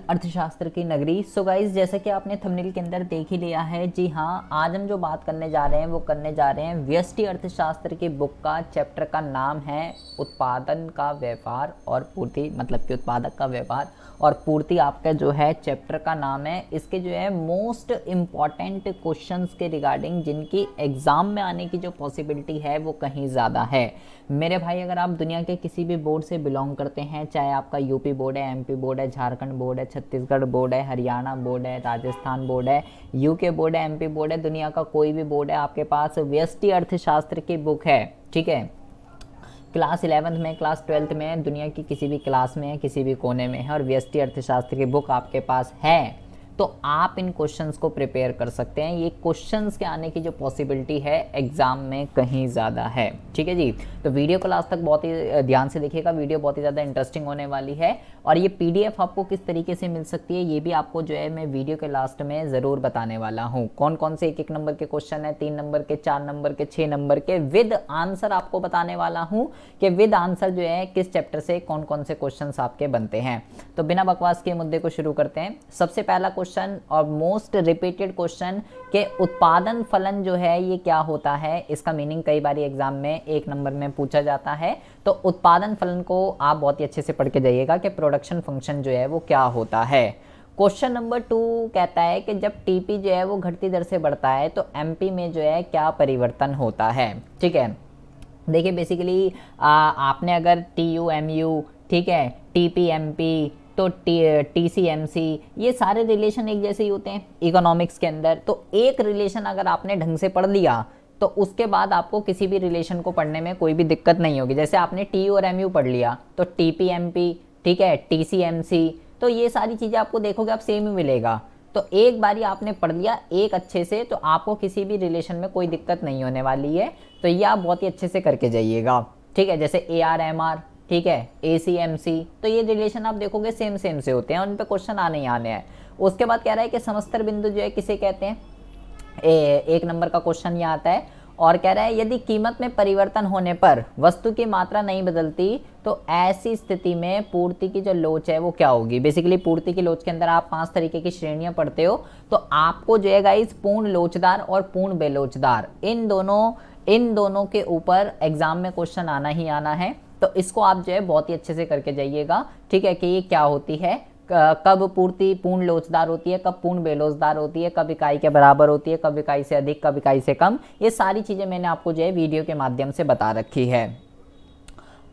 अर्थशास्त्र की नगरी। सो गाइज, जैसा कि आपने थंबनेल के अंदर देख ही लिया है, जी हाँ, आज हम जो बात करने जा रहे हैं वो करने जा रहे हैं व्यष्टि अर्थशास्त्र की बुक का। चैप्टर का नाम है उत्पादन का व्यवहार और पूर्ति, मतलब कि उत्पादक का व्यवहार और पूर्ति आपका जो है चैप्टर का नाम है। इसके जो है मोस्ट इम्पॉर्टेंट क्वेश्चंस के रिगार्डिंग जिनकी एग्ज़ाम में आने की जो पॉसिबिलिटी है वो कहीं ज़्यादा है। मेरे भाई, अगर आप दुनिया के किसी भी बोर्ड से बिलोंग करते हैं, चाहे आपका यूपी बोर्ड है, एमपी बोर्ड है, झारखंड बोर्ड है, छत्तीसगढ़ बोर्ड है, हरियाणा बोर्ड है, राजस्थान बोर्ड है, यूके बोर्ड है, एमपी बोर्ड है, दुनिया का कोई भी बोर्ड है, आपके पास व्यष्टि अर्थशास्त्र की बुक है, ठीक है। क्लास 11th में, क्लास 12th में, दुनिया की किसी भी क्लास में है, किसी भी कोने में है और व्यष्टि अर्थशास्त्र की बुक आपके पास है, तो आप इन क्वेश्चंस को प्रिपेयर कर सकते हैं। ये क्वेश्चंस के आने की जो पॉसिबिलिटी है एग्जाम में कहीं ज़्यादा है, ठीक है जी। तो वीडियो को लास्ट तक बहुत ही ध्यान से देखिएगा, वीडियो बहुत ही ज़्यादा इंटरेस्टिंग होने वाली है। और ये पीडीएफ आपको किस तरीके से मिल सकती है ये भी आपको जो है मैं वीडियो के लास्ट में ज़रूर बताने वाला हूँ। कौन कौन से एक नंबर के क्वेश्चन है, 3 नंबर के, 4 नंबर के, 6 नंबर के, विद आंसर आपको बताने वाला हूँ कि विद आंसर जो है किस चैप्टर से कौन कौन से क्वेश्चन आपके बनते हैं। तो बिना बकवास के मुद्दे को शुरू करते हैं। सबसे पहला क्वेश्चन और मोस्ट रिपीटेड क्वेश्चन के उत्पादन फलन जो है ये क्या होता है, इसका मीनिंग कई बार एग्जाम में 1 नंबर में पूछा जाता है। तो उत्पादन फलन को आप बहुत ही अच्छे से पढ़ के जाइएगा कि प्रोडक्शन फंक्शन जो है वो क्या होता है। क्वेश्चन नंबर 2 कहता है कि जब टीपी जो है वो घटती दर से बढ़ता है तो एमपी में जो है क्या परिवर्तन होता है, ठीक है। देखिए, बेसिकली आपने अगर TU-MU, ठीक है, TP-MP, तो TC-MC, ये सारे रिलेशन एक जैसे ही होते हैं इकोनॉमिक्स के अंदर। तो एक रिलेशन अगर आपने ढंग से पढ़ लिया तो उसके बाद आपको किसी भी रिलेशन को पढ़ने में कोई भी दिक्कत नहीं होगी। जैसे आपने TU और MU पढ़ लिया तो TP-MP, ठीक है, TC-MC, तो ये सारी चीज़ें आपको देखोगे आप सेम ही मिलेगा। तो एक बारी आपने पढ़ लिया एक अच्छे से तो आपको किसी भी रिलेशन में कोई दिक्कत नहीं होने वाली है। तो ये आप बहुत ही अच्छे से करके जाइएगा, ठीक है। जैसे AR-MR, ठीक है, AC-MC, तो ये रिलेशन आप देखोगे सेम से होते हैं और उन पे क्वेश्चन आने ही आने हैं। उसके बाद कह रहा है कि समस्तर बिंदु जो है किसे कहते हैं, 1 नंबर का क्वेश्चन ये आता है। और कह रहा है यदि कीमत में परिवर्तन होने पर वस्तु की मात्रा नहीं बदलती तो ऐसी स्थिति में पूर्ति की जो लोच है वो क्या होगी। बेसिकली पूर्ति की लोच के अंदर आप 5 तरीके की श्रेणियां पढ़ते हो, तो आपको जो है गाइस पूर्ण लोचदार और पूर्ण बेलोचदार इन दोनों के ऊपर एग्जाम में क्वेश्चन आना ही आना है। तो इसको आप जो है बहुत ही अच्छे से करके जाइएगा, ठीक है, कि ये क्या होती है, कब पूर्ति पूर्ण लोचदार होती है, कब पूर्ण बेलोचदार होती है, कब इकाई के बराबर होती है, कब इकाई से अधिक, कब इकाई से कम। ये सारी चीज़ें मैंने आपको जो है वीडियो के माध्यम से बता रखी है।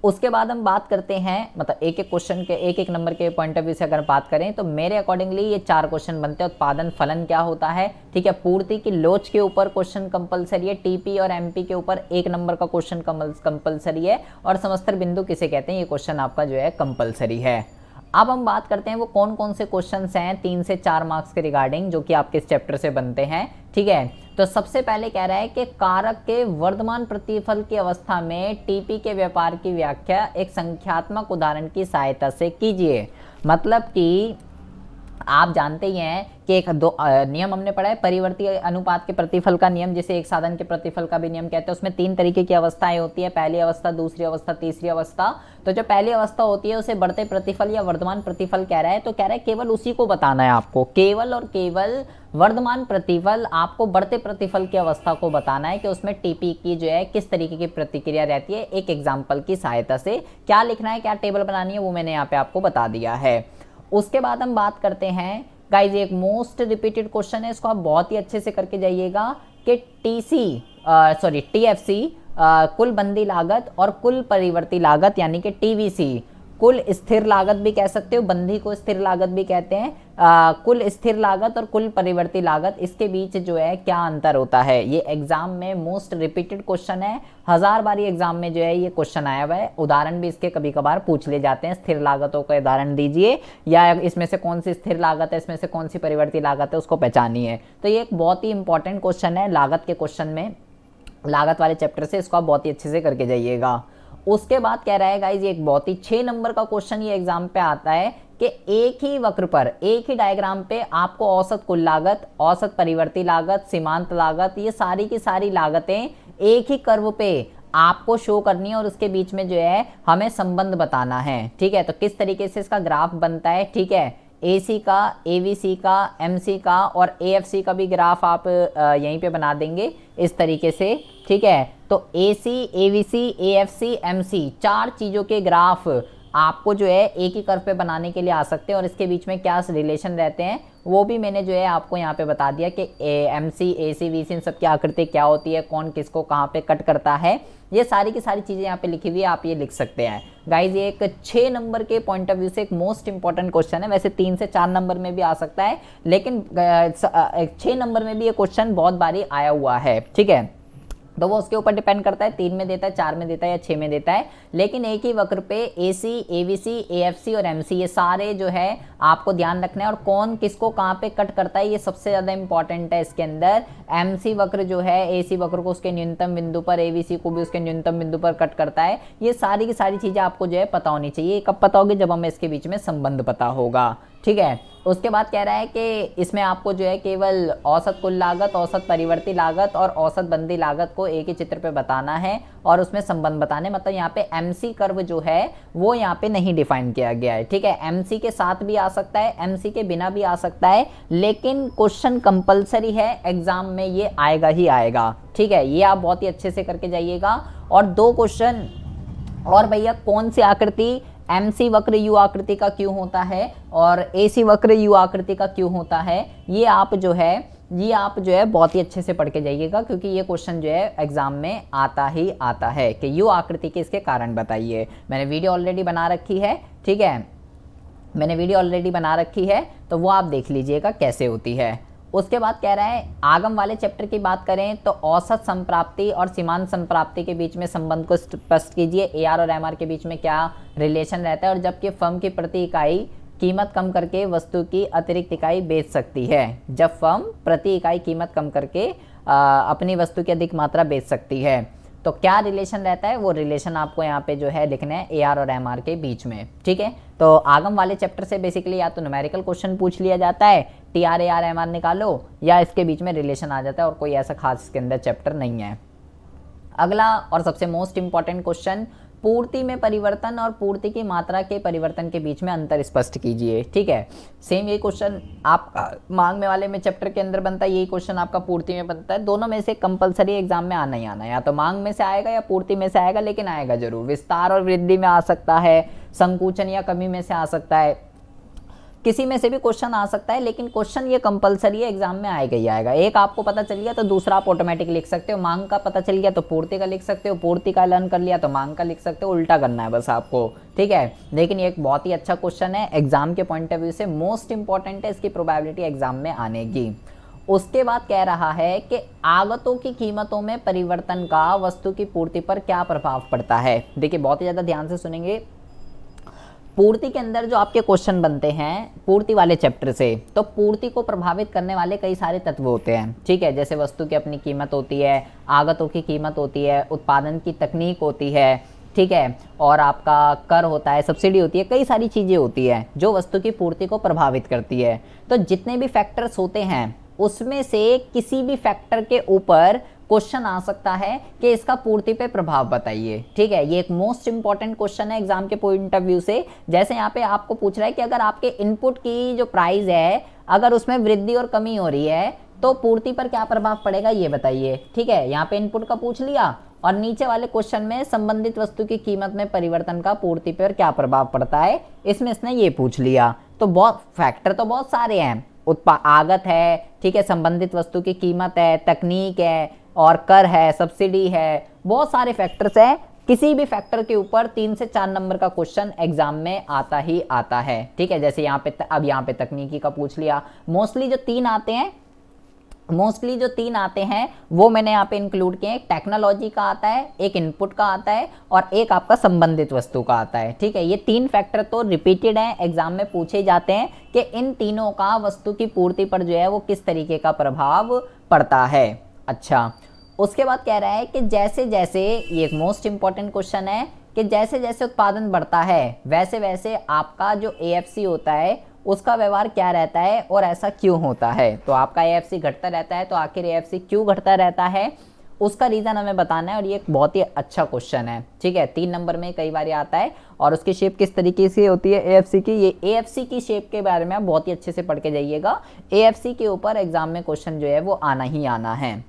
उसके बाद हम बात करते हैं, मतलब एक क्वेश्चन के एक नंबर के पॉइंट ऑफ व्यू से अगर बात करें तो मेरे अकॉर्डिंगली ये 4 क्वेश्चन बनते हैं। उत्पादन फलन क्या होता है, ठीक है, पूर्ति की लोच के ऊपर क्वेश्चन कंपलसरी है, टीपी और एमपी के ऊपर 1 नंबर का क्वेश्चन कंपलसरी है और समस्तर बिंदु किसे कहते हैं ये क्वेश्चन आपका जो है कंपलसरी है। अब हम बात करते हैं वो कौन कौन से क्वेश्चंस हैं 3 से 4 मार्क्स के रिगार्डिंग जो कि आपके इस चैप्टर से बनते हैं, ठीक है। तो सबसे पहले कह रहा है कि कारक के वर्तमान प्रतिफल की अवस्था में टीपी के व्यापार की व्याख्या एक संख्यात्मक उदाहरण की सहायता से कीजिए। मतलब कि आप जानते ही हैं कि नियम हमने पढ़ा है, परिवर्ती अनुपात के प्रतिफल का नियम, जिसे एक साधन के प्रतिफल का भी नियम कहते हैं। उसमें 3 तरीके की अवस्थाएं होती है, पहली अवस्था, दूसरी अवस्था, तीसरी अवस्था। तो जो पहली अवस्था होती है उसे बढ़ते प्रतिफल या वर्तमान प्रतिफल कह रहा है। तो कह रहा है केवल उसी को बताना है आपको, केवल और केवल वर्तमान प्रतिफल, आपको बढ़ते प्रतिफल की अवस्था को बताना है कि उसमें टीपी की जो है किस तरीके की प्रतिक्रिया रहती है। एक एग्जाम्पल की सहायता से क्या लिखना है, क्या टेबल बनानी है, वो मैंने यहाँ पे आपको बता दिया है। उसके बाद हम बात करते हैं गाइज, एक मोस्ट रिपीटेड क्वेश्चन है, इसको आप बहुत ही अच्छे से करके जाइएगा कि TFC, कुल बंदी लागत और कुल परिवर्ती लागत, यानी कि TVC, कुल स्थिर लागत भी कह सकते हो, बंदी को स्थिर लागत भी कहते हैं, कुल स्थिर लागत और कुल परिवर्ती लागत, इसके बीच जो है क्या अंतर होता है। ये एग्जाम में मोस्ट रिपीटेड क्वेश्चन है, 1000 बारी एग्जाम में जो है ये क्वेश्चन आया हुआ है। उदाहरण भी इसके कभी कभार पूछ ले जाते हैं, स्थिर लागतों का उदाहरण दीजिए या इसमें से कौन सी स्थिर लागत है, इसमें से कौन सी परिवर्ती लागत है, उसको पहचानिए। तो ये एक बहुत ही इंपॉर्टेंट क्वेश्चन है लागत के क्वेश्चन में, लागत वाले चैप्टर से, इसको आप बहुत ही अच्छे से करके जाइएगा। उसके बाद कह रहा है गाइज, ये एक बहुत ही 6 नंबर का क्वेश्चन ये एग्जाम पे आता है कि एक ही वक्र पर, एक ही डायग्राम पे आपको औसत कुल लागत, औसत परिवर्ती लागत, सीमांत लागत, ये सारी की सारी लागतें एक ही कर्व पे आपको शो करनी है और उसके बीच में जो है हमें संबंध बताना है, ठीक है। तो किस तरीके से इसका ग्राफ बनता है, ठीक है, AC का, AVC का, MC का और AFC का भी ग्राफ आप यहीं पे बना देंगे इस तरीके से, ठीक है। तो AC, AVC, AFC, MC 4 चीज़ों के ग्राफ आपको जो है एक ही कर्व पे बनाने के लिए आ सकते हैं और इसके बीच में क्या रिलेशन रहते हैं वो भी मैंने जो है आपको यहाँ पे बता दिया कि MC, AC, VC इन सब की आकृति क्या होती है, कौन किसको कहाँ पे कट करता है, ये सारी की सारी चीज़ें यहाँ पे लिखी हुई है, आप ये लिख सकते हैं गाइज। ये एक 6 नंबर के पॉइंट ऑफ व्यू से एक मोस्ट इंपॉर्टेंट क्वेश्चन है। वैसे 3 से 4 नंबर में भी आ सकता है, लेकिन 6 नंबर में भी ये क्वेश्चन बहुत बारी आया हुआ है, ठीक है। तो वो उसके ऊपर डिपेंड करता है, 3 में देता है, 4 में देता है या 6 में देता है, लेकिन एक ही वक्र पे AC, AVC, AFC और MC ये सारे जो है आपको ध्यान रखना है और कौन किसको कहाँ पे कट करता है ये सबसे ज़्यादा इंपॉर्टेंट है इसके अंदर। MC वक्र जो है AC वक्र को उसके न्यूनतम बिंदु पर, AVC को भी उसके न्यूनतम बिंदु पर कट करता है। ये सारी की सारी चीज़ें आपको जो है पता होनी चाहिए। कब पता होगी? जब हमें इसके बीच में संबंध पता होगा, ठीक है। उसके बाद कह रहा है कि इसमें आपको जो है केवल औसत कुल लागत, औसत परिवर्ती लागत और औसत बंदी लागत को एक ही चित्र पे बताना है और उसमें संबंध बताने, मतलब यहाँ पे MC कर्व जो है वो यहाँ पे नहीं डिफाइन किया गया है, ठीक है। MC के साथ भी आ सकता है, MC के बिना भी आ सकता है, लेकिन क्वेश्चन कंपलसरी है, एग्जाम में ये आएगा ही आएगा, ठीक है। ये आप बहुत ही अच्छे से करके जाइएगा। और 2 क्वेश्चन और भैया, कौन सी आकृति MC वक्र U आकृति का क्यों होता है और AC वक्र U आकृति का क्यों होता है, ये आप जो है बहुत ही अच्छे से पढ़ के जाइएगा, क्योंकि ये क्वेश्चन जो है एग्जाम में आता ही आता है कि U आकृति के इसके कारण बताइए। मैंने वीडियो ऑलरेडी बना रखी है, ठीक है, मैंने वीडियो ऑलरेडी बना रखी है, तो वो आप देख लीजिएगा कैसे होती है। उसके बाद कह रहा है आगम वाले चैप्टर की बात करें तो औसत संप्राप्ति और सीमांत संप्राप्ति के बीच में संबंध को स्पष्ट कीजिए। AR और MR के बीच में क्या रिलेशन रहता है, और जबकि फर्म की प्रति इकाई कीमत कम करके वस्तु की अतिरिक्त इकाई बेच सकती है, जब फर्म प्रति इकाई कीमत कम करके अपनी वस्तु की अधिक मात्रा बेच सकती है, तो क्या रिलेशन रहता है, वो रिलेशन आपको यहाँ पे जो है लिखना है AR और MR के बीच में, ठीक है। तो आगम वाले चैप्टर से बेसिकली या तो न्यूमेरिकल क्वेश्चन पूछ लिया जाता है, TR AR MR निकालो, या इसके बीच में रिलेशन आ जाता है और कोई ऐसा खास इसके अंदर चैप्टर नहीं है। अगला और सबसे मोस्ट इंपॉर्टेंट क्वेश्चन, पूर्ति में परिवर्तन और पूर्ति की मात्रा के परिवर्तन के बीच में अंतर स्पष्ट कीजिए, ठीक है। सेम ये क्वेश्चन आप मांग में वाले में चैप्टर के अंदर बनता है, यही क्वेश्चन आपका पूर्ति में बनता है। दोनों में से कंपलसरी एग्जाम में आना ही आना है, या तो मांग में से आएगा या पूर्ति में से आएगा, लेकिन आएगा जरूर। विस्तार और वृद्धि में आ सकता है, संकुचन या कमी में से आ सकता है, किसी में से भी क्वेश्चन आ सकता है, लेकिन क्वेश्चन ये कंपलसरी है, एग्जाम में आएगा ही आएगा। एक आपको पता चल गया तो दूसरा आप ऑटोमेटिक लिख सकते हो, मांग का पता चल गया तो पूर्ति का लिख सकते हो, पूर्ति का लर्न कर लिया तो मांग का लिख सकते हो, उल्टा करना है बस आपको, ठीक है। लेकिन ये एक बहुत ही अच्छा क्वेश्चन है, एग्जाम के पॉइंट ऑफ व्यू से मोस्ट इंपॉर्टेंट है, इसकी प्रोबेबिलिटी एग्जाम में आने की। उसके बाद कह रहा है कि आगतों की कीमतों में परिवर्तन का वस्तु की पूर्ति पर क्या प्रभाव पड़ता है। देखिए बहुत ही ज़्यादा ध्यान से सुनेंगे, पूर्ति के अंदर जो आपके क्वेश्चन बनते हैं पूर्ति वाले चैप्टर से, तो पूर्ति को प्रभावित करने वाले कई सारे तत्व होते हैं, ठीक है। जैसे वस्तु की अपनी कीमत होती है, आगतों की कीमत होती है, उत्पादन की तकनीक होती है, ठीक है, और आपका कर होता है, सब्सिडी होती है, कई सारी चीज़ें होती है जो वस्तु की पूर्ति को प्रभावित करती है। तो जितने भी फैक्टर्स होते हैं उसमें से किसी भी फैक्टर के ऊपर क्वेश्चन आ सकता है कि इसका पूर्ति पे प्रभाव बताइए, ठीक है। ये एक मोस्ट इंपॉर्टेंट क्वेश्चन है एग्जाम के पॉइंट ऑफ व्यू से। जैसे यहाँ पे आपको पूछ रहा है कि अगर आपके इनपुट की जो प्राइस है अगर उसमें वृद्धि और कमी हो रही है तो पूर्ति पर क्या प्रभाव पड़ेगा ये बताइए, ठीक है। यहाँ पे इनपुट का पूछ लिया और नीचे वाले क्वेश्चन में संबंधित वस्तु की कीमत में परिवर्तन का पूर्ति पर क्या प्रभाव पड़ता है, इसमें इसने ये पूछ लिया। तो बहुत फैक्टर तो बहुत सारे हैं, आगत है, ठीक है, संबंधित वस्तु की कीमत है, तकनीक है, और कर है, सब्सिडी है, बहुत सारे फैक्टर्स हैं। किसी भी फैक्टर के ऊपर 3 से 4 नंबर का क्वेश्चन एग्जाम में आता ही आता है, ठीक है। जैसे यहाँ पे अब यहाँ पे तकनीकी का पूछ लिया। मोस्टली जो तीन आते हैं वो मैंने यहाँ पे इंक्लूड किए, एक टेक्नोलॉजी का आता है, एक इनपुट का आता है और एक आपका संबंधित वस्तु का आता है, ठीक है। ये 3 फैक्टर तो रिपीटेड हैं, एग्जाम में पूछे जाते हैं कि इन तीनों का वस्तु की पूर्ति पर जो है वो किस तरीके का प्रभाव पड़ता है। अच्छा, उसके बाद कह रहा है कि जैसे जैसे, ये एक मोस्ट इंपॉर्टेंट क्वेश्चन है, कि जैसे जैसे उत्पादन बढ़ता है वैसे वैसे आपका जो AFC होता है उसका व्यवहार क्या रहता है और ऐसा क्यों होता है। तो आपका AFC घटता रहता है, तो आखिर AFC क्यों घटता रहता है उसका रीज़न हमें बताना है और ये एक बहुत ही अच्छा क्वेश्चन है, ठीक है। 3 नंबर में कई बार आता है और उसकी शेप किस तरीके से होती है एएफसी की, ये एएफसी की शेप के बारे में आप बहुत ही अच्छे से पढ़ के जाइएगा। एएफसी के ऊपर एग्जाम में क्वेश्चन जो है वो आना ही आना है।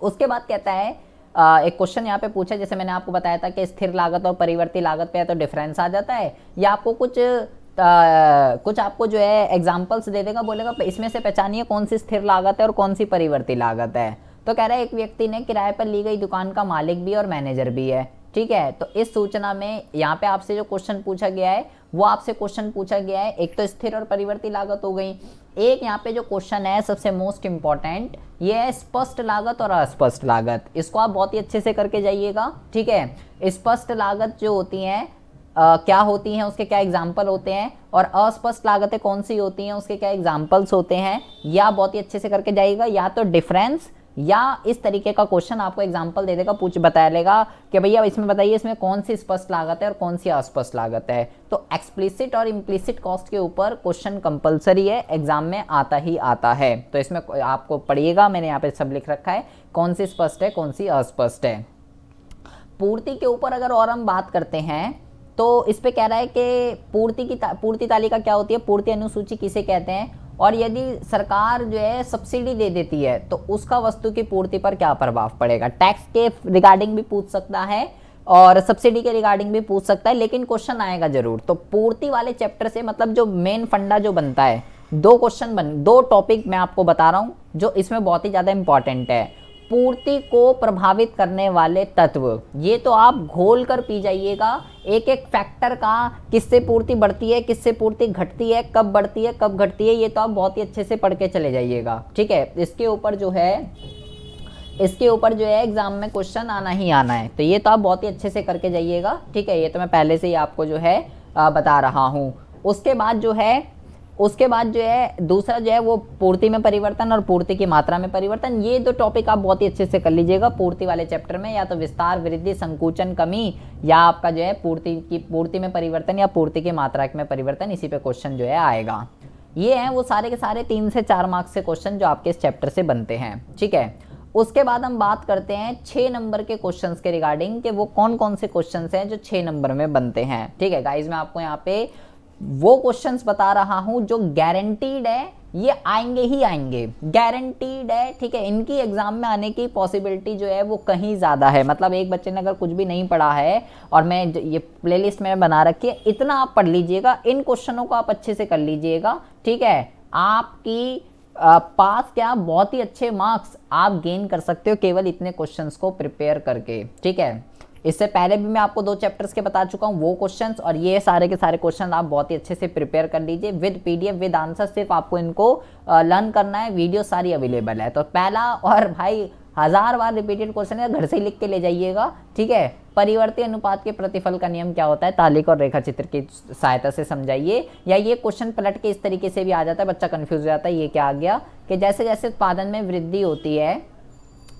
उसके बाद कहता है एक क्वेश्चन यहाँ पे पूछा, जैसे मैंने आपको बताया था कि स्थिर लागत और परिवर्ती लागत पे तो डिफरेंस आ जाता है, या आपको कुछ आपको जो है एग्जांपल्स दे देगा, बोलेगा इसमें से पहचानिए कौन सी स्थिर लागत है और कौन सी परिवर्ती लागत है। तो कह रहा है एक व्यक्ति ने किराए पर ली गई दुकान का मालिक भी और मैनेजर भी है, ठीक है। तो इस सूचना में यहाँ पे आपसे जो क्वेश्चन पूछा गया है वो आपसे क्वेश्चन पूछा गया है, एक तो स्थिर और परिवर्ती लागत हो गई, एक यहाँ पे जो क्वेश्चन है सबसे मोस्ट इंपॉर्टेंट ये है स्पष्ट लागत और अस्पष्ट लागत। इसको आप बहुत ही अच्छे से करके जाइएगा, ठीक है। स्पष्ट लागत जो होती है क्या होती हैं, उसके क्या एग्जाम्पल होते हैं, और अस्पष्ट लागतें कौन सी होती हैं, उसके क्या एग्जाम्पल्स होते हैं, या बहुत ही अच्छे से करके जाइएगा। या तो डिफरेंस या इस तरीके का क्वेश्चन आपको एग्जाम्पल दे देगा, बता लेगा कि भैया इसमें बताइए इसमें कौन सी स्पष्ट लागत है और कौन सी अस्पष्ट लागत है। तो एक्सप्लिसिट और इम्प्लिसिट कॉस्ट के ऊपर क्वेश्चन कंपलसरी है, एग्जाम में आता ही आता है। तो इसमें आपको पढ़िएगा, मैंने यहाँ पे सब लिख रखा है कौन सी स्पष्ट है कौन सी अस्पष्ट है। पूर्ति के ऊपर अगर और हम बात करते हैं तो इस पे कह रहा है कि पूर्ति तालिका क्या होती है, पूर्ति अनुसूची किसे कहते हैं, और यदि सरकार जो है सब्सिडी दे देती है तो उसका वस्तु की पूर्ति पर क्या प्रभाव पड़ेगा। टैक्स के रिगार्डिंग भी पूछ सकता है और सब्सिडी के रिगार्डिंग भी पूछ सकता है, लेकिन क्वेश्चन आएगा जरूर। तो पूर्ति वाले चैप्टर से मतलब जो मेन फंडा जो बनता है, दो टॉपिक मैं आपको बता रहा हूँ जो इसमें बहुत ही ज़्यादा इंपॉर्टेंट है। पूर्ति को प्रभावित करने वाले तत्व, ये तो आप घोल कर पी जाइएगा, एक एक फैक्टर का, किससे पूर्ति बढ़ती है किससे पूर्ति घटती है, कब बढ़ती है कब घटती है, ये तो आप बहुत ही अच्छे से पढ़ के चले जाइएगा, ठीक है। इसके ऊपर जो है एग्जाम में क्वेश्चन आना ही आना है, तो ये तो आप बहुत ही अच्छे से करके जाइएगा, ठीक है। ये तो मैं पहले से ही आपको जो है बता रहा हूँ। उसके बाद जो है दूसरा जो है वो पूर्ति में परिवर्तन और पूर्ति की मात्रा में परिवर्तन। ये दो टॉपिक आप बहुत ही अच्छे से कर लीजिएगा पूर्ति वाले चैप्टर में, या तो विस्तार वृद्धि संकुचन कमी, या आपका जो है पूर्ति में परिवर्तन या पूर्ति की मात्रा में परिवर्तन, इसी पे क्वेश्चन जो है आएगा। ये हैं वो सारे के सारे 3 से 4 मार्क्स से क्वेश्चन जो आपके इस चैप्टर से बनते हैं, ठीक है। उसके बाद हम बात करते हैं 6 नंबर के क्वेश्चंस के रिगार्डिंग कि वो कौन कौन से क्वेश्चंस हैं जो 6 नंबर में बनते हैं, ठीक है। गाइज मैं आपको यहाँ पे वो क्वेश्चंस बता रहा हूं जो गारंटीड है, ये आएंगे ही आएंगे, गारंटीड है, ठीक है। इनकी एग्जाम में आने की पॉसिबिलिटी जो है वो कहीं ज़्यादा है। मतलब एक बच्चे ने अगर कुछ भी नहीं पढ़ा है, और मैं ये प्लेलिस्ट में बना रखी है, इतना आप पढ़ लीजिएगा, इन क्वेश्चनों को आप अच्छे से कर लीजिएगा, ठीक है। आपकी पास क्या बहुत ही अच्छे मार्क्स आप गेन कर सकते हो केवल इतने क्वेश्चंस को प्रिपेयर करके, ठीक है। इससे पहले भी मैं आपको 2 चैप्टर्स के बता चुका हूँ वो क्वेश्चंस, और ये सारे के सारे क्वेश्चन आप बहुत ही अच्छे से प्रिपेयर कर लीजिए विद पीडीएफ विद आंसर। सिर्फ आपको इनको लर्न करना है, वीडियो सारी अवेलेबल है। तो पहला और भाई 1000 बार रिपीटेड क्वेश्चन है, घर से लिख के ले जाइएगा, ठीक है। परिवर्ती अनुपात के प्रतिफल का नियम क्या होता है, तालिका और रेखा चित्र की सहायता से समझाइए। या ये क्वेश्चन पलट के इस तरीके से भी आ जाता है, बच्चा कंफ्यूज हो जाता है ये क्या आ गया, कि जैसे जैसे उत्पादन में वृद्धि होती है,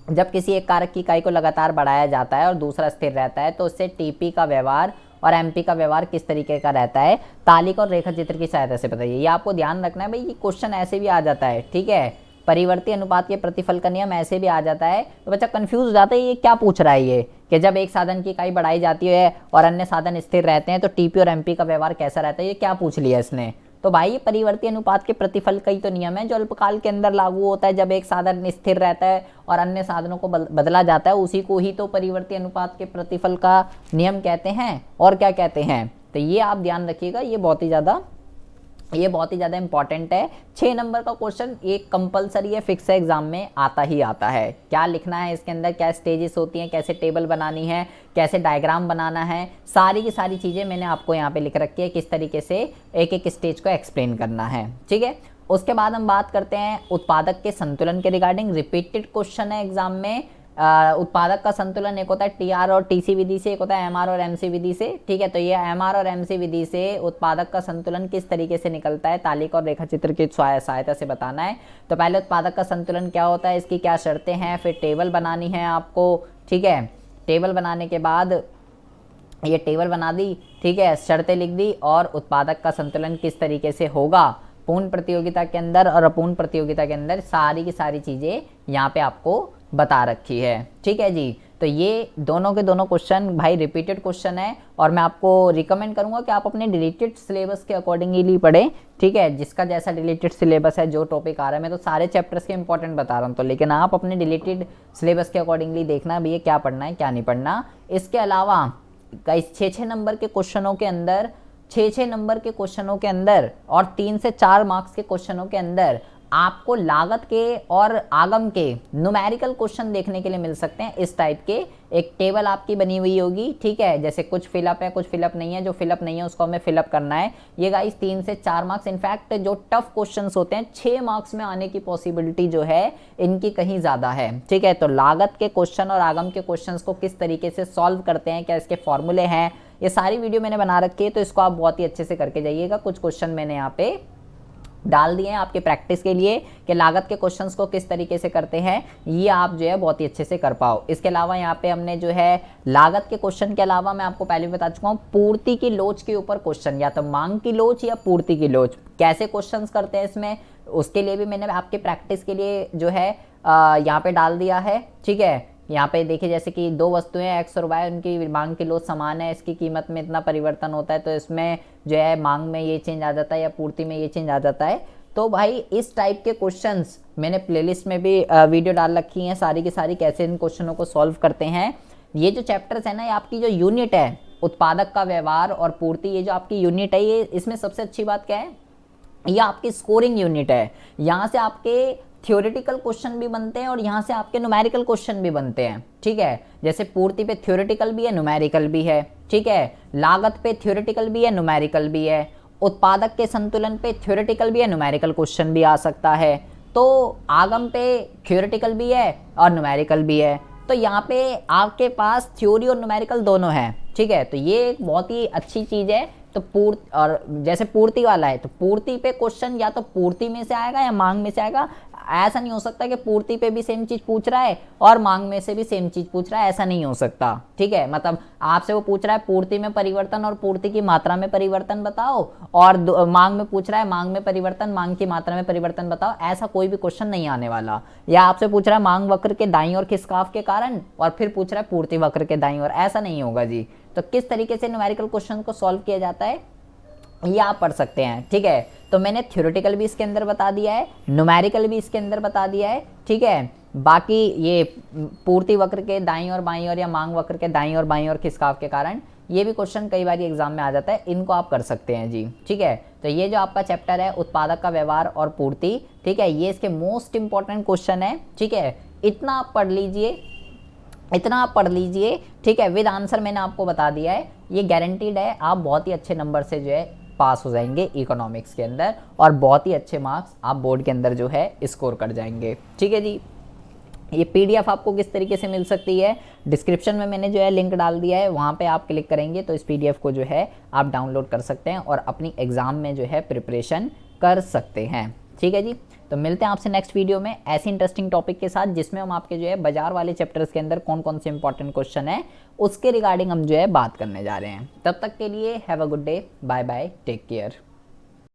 जब किसी एक कारक की इकाई को लगातार बढ़ाया जाता है और दूसरा स्थिर रहता है, तो उससे टीपी का व्यवहार और एमपी का व्यवहार किस तरीके का रहता है, तालिका और रेखा चित्र की सहायता से बताइए। ये आपको ध्यान रखना है भाई, ये क्वेश्चन ऐसे भी आ जाता है, ठीक है। परिवर्ती अनुपात के प्रतिफल का नियम ऐसे भी आ जाता है, तो बच्चा कंफ्यूज हो जाता है ये क्या पूछ रहा है ये, कि जब एक साधन की इकाई बढ़ाई जाती है और अन्य साधन स्थिर रहते हैं तो टीपी और एमपी का व्यवहार कैसा रहता है, ये क्या पूछ लिया इसने। तो भाई ये परिवर्ती अनुपात के प्रतिफल का ही तो नियम है जो अल्पकाल के अंदर लागू होता है, जब एक साधन स्थिर रहता है और अन्य साधनों को बदला जाता है, उसी को ही तो परिवर्ती अनुपात के प्रतिफल का नियम कहते हैं, और क्या कहते हैं। तो ये आप ध्यान रखिएगा, ये बहुत ही ज़्यादा इंपॉर्टेंट है। 6 नंबर का क्वेश्चन एक कंपलसरी है, फिक्स है, एग्जाम में आता ही आता है। क्या लिखना है इसके अंदर, क्या स्टेजेस होती हैं, कैसे टेबल बनानी है, कैसे डायग्राम बनाना है, सारी की सारी चीज़ें मैंने आपको यहाँ पे लिख रखी है, किस तरीके से एक एक स्टेज को एक्सप्लेन करना है, ठीक है। उसके बाद हम बात करते हैं उत्पादक के संतुलन के रिगार्डिंग। रिपीटेड क्वेश्चन है एग्जाम में। उत्पादक का संतुलन एक होता है टीआर और टीसी विधि से, एक होता है एमआर और एमसी विधि से, ठीक है। तो ये एमआर और एमसी विधि से उत्पादक का संतुलन किस तरीके से निकलता है, तालिका और रेखा चित्र की सहायता से बताना है। तो पहले उत्पादक का संतुलन क्या होता है, इसकी क्या शर्तें हैं, फिर टेबल बनानी है आपको, ठीक है। टेबल बनाने के बाद ये टेबल बना दी, ठीक है, शर्तें लिख दी, और उत्पादक का संतुलन किस तरीके से होगा पूर्ण प्रतियोगिता के अंदर और अपूर्ण प्रतियोगिता के अंदर, सारी की सारी चीज़ें यहाँ पे आपको बता रखी है। ठीक है जी, तो ये दोनों के दोनों क्वेश्चन भाई रिपीटेड क्वेश्चन है और मैं आपको रिकमेंड करूंगा कि आप अपने डिलीटेड सिलेबस के अकॉर्डिंगली पढ़ें। ठीक है, जिसका जैसा डिलीटेड सिलेबस है, जो टॉपिक आ रहा है, मैं तो सारे चैप्टर्स के इंपॉर्टेंट बता रहा हूँ, तो लेकिन आप अपने डिलीटेड सिलेबस के अकॉर्डिंगली देखना भैया क्या पढ़ना है क्या नहीं पढ़ना। इसके अलावा गाइस 6-6 नंबर के क्वेश्चनों के अंदर 6-6 नंबर के क्वेश्चनों के अंदर और 3 से 4 मार्क्स के क्वेश्चनों के अंदर आपको लागत के और आगम के न्यूमेरिकल क्वेश्चन देखने के लिए मिल सकते हैं। इस टाइप के एक टेबल आपकी बनी हुई होगी। ठीक है, जैसे कुछ फिलअप है कुछ फिलअप नहीं है, जो फिलअप नहीं है उसको हमें फिलअप करना है। ये गाइस 3 से 4 मार्क्स, इनफैक्ट जो टफ क्वेश्चंस होते हैं 6 मार्क्स में आने की पॉसिबिलिटी जो है इनकी कहीं ज़्यादा है। ठीक है, तो लागत के क्वेश्चन और आगम के क्वेश्चन को किस तरीके से सॉल्व करते हैं, क्या इसके फॉर्मूले हैं, ये सारी वीडियो मैंने बना रखी है, तो इसको आप बहुत ही अच्छे से करके जाइएगा। कुछ क्वेश्चन मैंने यहाँ पे डाल दिए हैं आपके प्रैक्टिस के लिए कि लागत के क्वेश्चंस को किस तरीके से करते हैं, ये आप जो है बहुत ही अच्छे से कर पाओ। इसके अलावा यहाँ पे हमने जो है लागत के क्वेश्चन के अलावा मैं आपको पहले भी बता चुका हूँ पूर्ति की लोच के ऊपर क्वेश्चन, या तो मांग की लोच या पूर्ति की लोच, कैसे क्वेश्चंस करते हैं इसमें, उसके लिए भी मैंने आपके प्रैक्टिस के लिए जो है यहाँ पे डाल दिया है। ठीक है, यहाँ पे देखिए जैसे कि दो वस्तुएं एक्स और वाई, उनकी मांग की लोच समान है, इसकी कीमत में इतना परिवर्तन होता है, तो इसमें जो है मांग में ये चेंज आ जाता है या पूर्ति में ये चेंज आ जाता है। तो भाई इस टाइप के क्वेश्चंस मैंने प्लेलिस्ट में भी वीडियो डाल रखी हैं सारी की सारी, कैसे इन क्वेश्चनों को सॉल्व करते हैं। ये जो चैप्टर्स है ना, ये आपकी जो यूनिट है उत्पादक का व्यवहार और पूर्ति, ये जो आपकी यूनिट है, ये इसमें सबसे अच्छी बात क्या है, ये आपकी स्कोरिंग यूनिट है। यहाँ से आपके थ्योरेटिकल क्वेश्चन भी बनते हैं और यहाँ से आपके न्यूमेरिकल क्वेश्चन भी बनते हैं। ठीक है, जैसे पूर्ति पे थ्योरेटिकल भी है न्यूमेरिकल भी है। ठीक है, लागत पे थ्योरेटिकल भी है न्यूमेरिकल भी है, उत्पादक के संतुलन पे थ्योरेटिकल भी है न्यूमेरिकल क्वेश्चन भी आ सकता है, तो आगम पे थ्योरेटिकल भी है और न्यूमेरिकल भी है। तो यहाँ पे आपके पास थ्योरी और न्यूमेरिकल दोनों है। ठीक है, तो ये एक बहुत ही अच्छी चीज़ है। तो और जैसे पूर्ति वाला है, तो पूर्ति पे क्वेश्चन या तो पूर्ति में से आएगा या मांग में से आएगा। ऐसा नहीं हो सकता कि पूर्ति पे भी सेम चीज पूछ रहा है और मांग में से भी सेम चीज पूछ रहा है, ऐसा नहीं हो सकता। ठीक है, मतलब आपसे वो पूछ रहा है पूर्ति में परिवर्तन और पूर्ति की मात्रा में परिवर्तन बताओ, और मांग में पूछ रहा है मांग में परिवर्तन मांग की मात्रा में परिवर्तन बताओ, ऐसा कोई भी क्वेश्चन नहीं आने वाला। या आपसे पूछ रहा है मांग वक्र के दाईं ओर खिसकाव के कारण और फिर पूछ रहा है पूर्ति वक्र के दाईं ओर, ऐसा नहीं होगा जी। तो किस तरीके से न्यूमेरिकल क्वेश्चन को सॉल्व किया जाता है ये आप पढ़ सकते हैं। ठीक है, तो मैंने थ्योरेटिकल भी इसके अंदर बता दिया है, न्यूमेरिकल भी इसके अंदर बता दिया है। ठीक है, बाकी ये पूर्ति वक्र के दाईं और बाईं ओर या मांग वक्र के दाईं और बाईं ओर खिसकाव के कारण, ये भी क्वेश्चन कई बार एग्जाम में आ जाता है, इनको आप कर सकते हैं जी। ठीक है, तो ये जो आपका चैप्टर है उत्पादक का व्यवहार और पूर्ति, ठीक है, ये इसके मोस्ट इंपॉर्टेंट क्वेश्चन है। ठीक है, इतना आप पढ़ लीजिए, इतना आप पढ़ लीजिए। ठीक है, विद आंसर मैंने आपको बता दिया है, ये गारंटीड है, आप बहुत ही अच्छे नंबर से जो है पास हो जाएंगे इकोनॉमिक्स के अंदर और बहुत ही अच्छे मार्क्स आप बोर्ड के अंदर जो है स्कोर कर जाएंगे। ठीक है जी, ये पीडीएफ आपको किस तरीके से मिल सकती है, डिस्क्रिप्शन में मैंने जो है लिंक डाल दिया है, वहाँ पे आप क्लिक करेंगे तो इस पीडीएफ को जो है आप डाउनलोड कर सकते हैं और अपनी एग्ज़ाम में जो है प्रिपरेशन कर सकते हैं। ठीक है जी, तो मिलते हैं आपसे नेक्स्ट वीडियो में ऐसी इंटरेस्टिंग टॉपिक के साथ, जिसमें हम आपके जो है बाजार वाले चैप्टर्स के अंदर कौन कौन से इंपॉर्टेंट क्वेश्चन है उसके रिगार्डिंग हम जो है बात करने जा रहे हैं। तब तक के लिए have a good day, bye bye, take care.